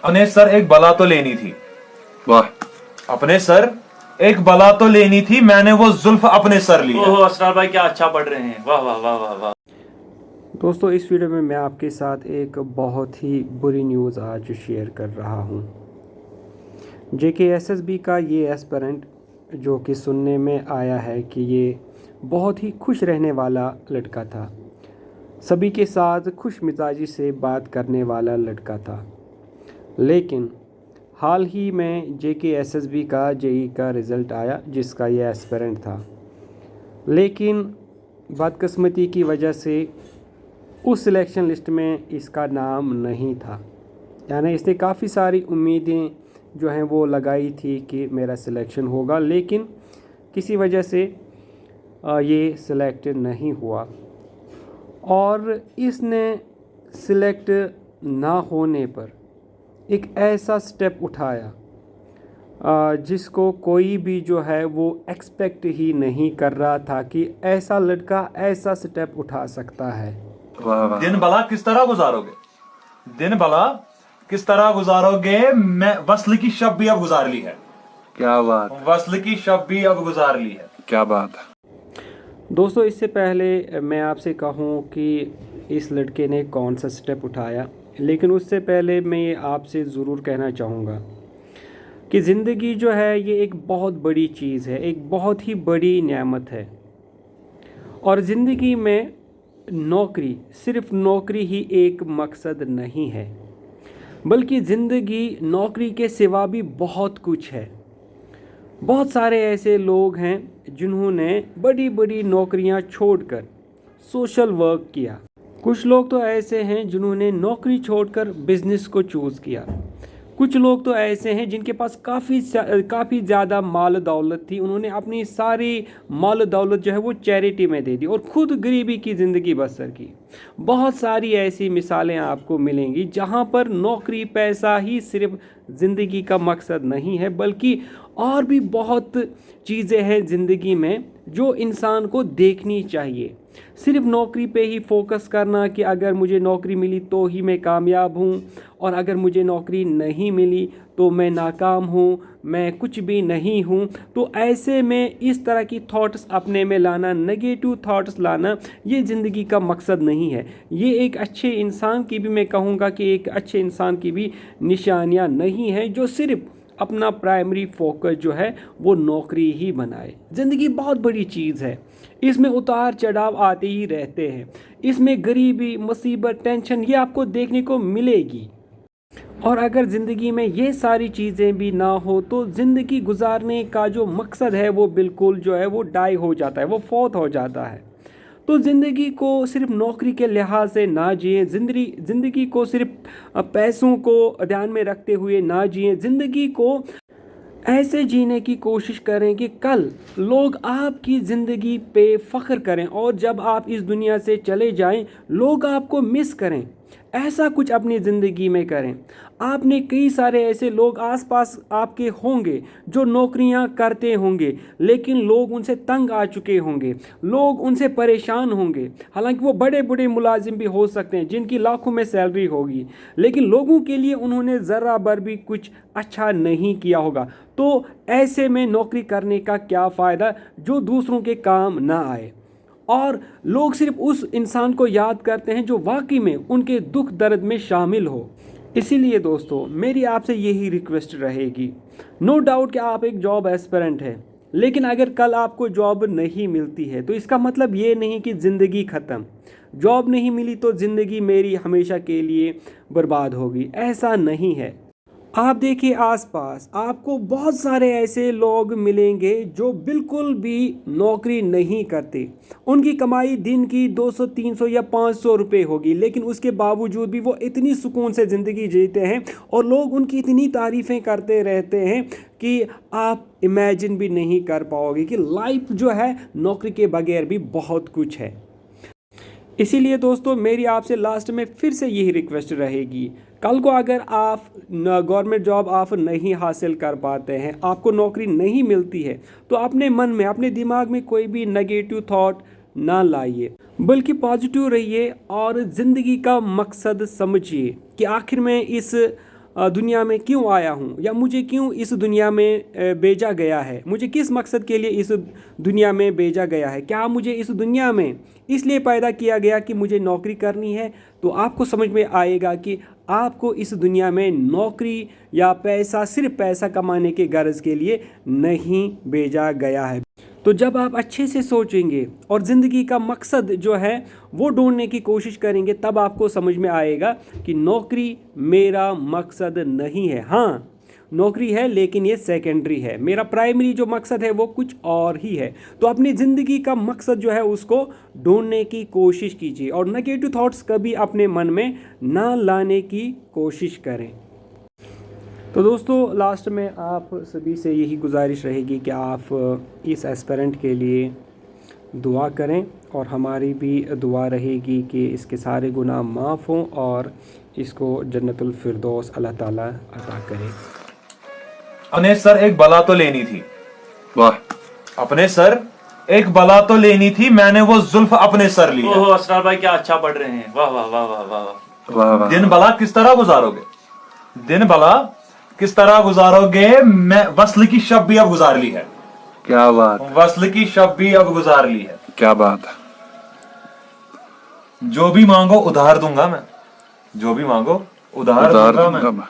अपने सर एक बला तो लेनी थी। वाह। अपने सर एक बला तो लेनी थी, मैंने वो जुल्फ अपने सर ली है। ओहो असरार भाई क्या अच्छा पढ़ रहे हैं, वाह वाह वाह वाह वाह। दोस्तों, इस वीडियो में मैं आपके साथ एक बहुत ही बुरी न्यूज़ आज शेयर कर रहा हूँ। JKSSB का ये एस्पिरेंट जो कि सुनने में आया है कि ये बहुत ही खुश रहने वाला लड़का था, सभी के साथ खुश मिजाजी से बात करने वाला लड़का था, लेकिन हाल ही में JKSSB का JEE का रिज़ल्ट आया जिसका ये एस्पिरेंट था, लेकिन बदकिस्मती की वजह से उस सिलेक्शन लिस्ट में इसका नाम नहीं था। यानी इसने काफ़ी सारी उम्मीदें जो हैं वो लगाई थी कि मेरा सिलेक्शन होगा, लेकिन किसी वजह से ये सिलेक्ट नहीं हुआ और इसने सिलेक्ट ना होने पर एक ऐसा स्टेप उठाया जिसको कोई भी जो है वो एक्सपेक्ट ही नहीं कर रहा था कि ऐसा लड़का ऐसा स्टेप उठा सकता है। दिन भला किस तरह गुजारोगे, दिन भला किस तरह गुजारोगे। मैं वस्ल की शब भी अब गुजार ली है। क्या बात, वस्ल की शब भी अब गुजार ली है। क्या बात। दोस्तों, इससे पहले मैं आपसे कहूँ कि इस लड़के ने कौन सा स्टेप उठाया, लेकिन उससे पहले मैं आपसे ज़रूर कहना चाहूँगा कि ज़िंदगी जो है ये एक बहुत बड़ी चीज़ है, एक बहुत ही बड़ी नेमत है। और ज़िंदगी में नौकरी, सिर्फ नौकरी ही एक मकसद नहीं है, बल्कि ज़िंदगी नौकरी के सिवा भी बहुत कुछ है। बहुत सारे ऐसे लोग हैं जिन्होंने बड़ी बड़ी नौकरियां छोड़कर सोशल वर्क किया। कुछ लोग तो ऐसे हैं जिन्होंने नौकरी छोड़कर बिज़नेस को चूज़ किया। कुछ लोग तो ऐसे हैं जिनके पास काफ़ी ज़्यादा माल दौलत थी, उन्होंने अपनी सारी माल दौलत जो है वो चैरिटी में दे दी और ख़ुद गरीबी की ज़िंदगी बसर की। बहुत सारी ऐसी मिसालें आपको मिलेंगी जहां पर नौकरी पैसा ही सिर्फ ज़िंदगी का मकसद नहीं है, बल्कि और भी बहुत चीज़ें हैं ज़िंदगी में जो इंसान को देखनी चाहिए। सिर्फ नौकरी पे ही फोकस करना कि अगर मुझे नौकरी मिली तो ही मैं कामयाब हूँ और अगर मुझे नौकरी नहीं मिली तो मैं नाकाम हूँ, मैं कुछ भी नहीं हूँ, तो ऐसे में इस तरह की थॉट्स अपने में लाना, नेगेटिव थॉट्स लाना, ये ज़िंदगी का मकसद नहीं है। ये एक अच्छे इंसान की भी, मैं कहूँगा कि एक अच्छे इंसान की भी निशानियाँ नहीं है जो सिर्फ अपना प्राइमरी फोकस जो है वो नौकरी ही बनाए। ज़िंदगी बहुत बड़ी चीज़ है, इसमें उतार चढ़ाव आते ही रहते हैं, इसमें गरीबी, मुसीबत, टेंशन ये आपको देखने को मिलेगी। और अगर ज़िंदगी में ये सारी चीज़ें भी ना हो तो ज़िंदगी गुजारने का जो मकसद है वो बिल्कुल जो है वो डाई हो जाता है, वो फौत हो जाता है। तो ज़िंदगी को सिर्फ नौकरी के लिहाज से ना जिए, ज़िंदगी को सिर्फ पैसों को ध्यान में रखते हुए ना जिए। ज़िंदगी को ऐसे जीने की कोशिश करें कि कल लोग आपकी ज़िंदगी पे फ़ख्र करें और जब आप इस दुनिया से चले जाएं लोग आपको मिस करें। ऐसा कुछ अपनी ज़िंदगी में करें। आपने कई सारे ऐसे लोग आसपास आपके होंगे जो नौकरियां करते होंगे, लेकिन लोग उनसे तंग आ चुके होंगे, लोग उनसे परेशान होंगे। हालांकि वो बड़े बड़े मुलाजिम भी हो सकते हैं जिनकी लाखों में सैलरी होगी, लेकिन लोगों के लिए उन्होंने ज़रा भर भी कुछ अच्छा नहीं किया होगा। तो ऐसे में नौकरी करने का क्या फ़ायदा जो दूसरों के काम ना आए। और लोग सिर्फ उस इंसान को याद करते हैं जो वाकई में उनके दुख दर्द में शामिल हो। इसीलिए दोस्तों, मेरी आपसे यही रिक्वेस्ट रहेगी, नो डाउट कि आप एक जॉब एस्पिरेंट हैं, लेकिन अगर कल आपको जॉब नहीं मिलती है तो इसका मतलब ये नहीं कि ज़िंदगी ख़त्म। जॉब नहीं मिली तो ज़िंदगी मेरी हमेशा के लिए बर्बाद होगी, ऐसा नहीं है। आप देखिए आसपास आपको बहुत सारे ऐसे लोग मिलेंगे जो बिल्कुल भी नौकरी नहीं करते। उनकी कमाई दिन की 200, 300 या 500 रुपये होगी, लेकिन उसके बावजूद भी वो इतनी सुकून से ज़िंदगी जीते हैं और लोग उनकी इतनी तारीफ़ें करते रहते हैं कि आप इमेजिन भी नहीं कर पाओगे कि लाइफ जो है नौकरी के बगैर भी बहुत कुछ है। इसीलिए दोस्तों, मेरी आपसे लास्ट में फिर से यही रिक्वेस्ट रहेगी, कल को अगर आप गवर्नमेंट जॉब आप नहीं हासिल कर पाते हैं, आपको नौकरी नहीं मिलती है, तो अपने मन में, अपने दिमाग में कोई भी नेगेटिव थॉट ना लाइए, बल्कि पॉजिटिव रहिए और ज़िंदगी का मकसद समझिए कि आखिर में इस दुनिया में क्यों आया हूँ, या मुझे क्यों इस दुनिया में भेजा गया है, मुझे किस मकसद के लिए इस दुनिया में भेजा गया है। क्या मुझे इस दुनिया में इसलिए पैदा किया गया कि मुझे नौकरी करनी है? तो आपको समझ में आएगा कि आपको इस दुनिया में नौकरी या पैसा, सिर्फ पैसा कमाने के गर्ज के लिए नहीं भेजा गया है। तो जब आप अच्छे से सोचेंगे और ज़िंदगी का मकसद जो है वो ढूंढने की कोशिश करेंगे, तब आपको समझ में आएगा कि नौकरी मेरा मकसद नहीं है। हाँ, नौकरी है लेकिन ये सेकेंडरी है, मेरा प्राइमरी जो मकसद है वो कुछ और ही है। तो अपनी ज़िंदगी का मकसद जो है उसको ढूंढने की कोशिश कीजिए और नेगेटिव थॉट्स कभी अपने मन में ना लाने की कोशिश करें। तो दोस्तों, लास्ट में आप सभी से यही गुजारिश रहेगी कि आप इस एस्पिरेंट के लिए दुआ करें और हमारी भी दुआ रहेगी कि इसके सारे गुनाह माफ़ हों और इसको जन्नतुल फिरदौस अल्लाह ताला अता करे। अपने सर एक बला तो लेनी थी, वाह अपने सर एक बला तो लेनी थी, मैंने वो जुल्फ अपने सर ली है। ओहो असरार भाई क्या अच्छा पढ़ रहे हैं, वाह वाह वाह वाह वाह वाह। वाह वाह दिन भला किस तरह गुजारोगे, दिन भला किस तरह गुजारोगे, मैं वस्ल की शब भी अब गुजार ली है, क्या बात, वस्ल की शब भी अब गुजार ली है। क्या बात है। जो भी मांगो उधार दूंगा मैं, जो भी मांगो उधार दूंगा मैं।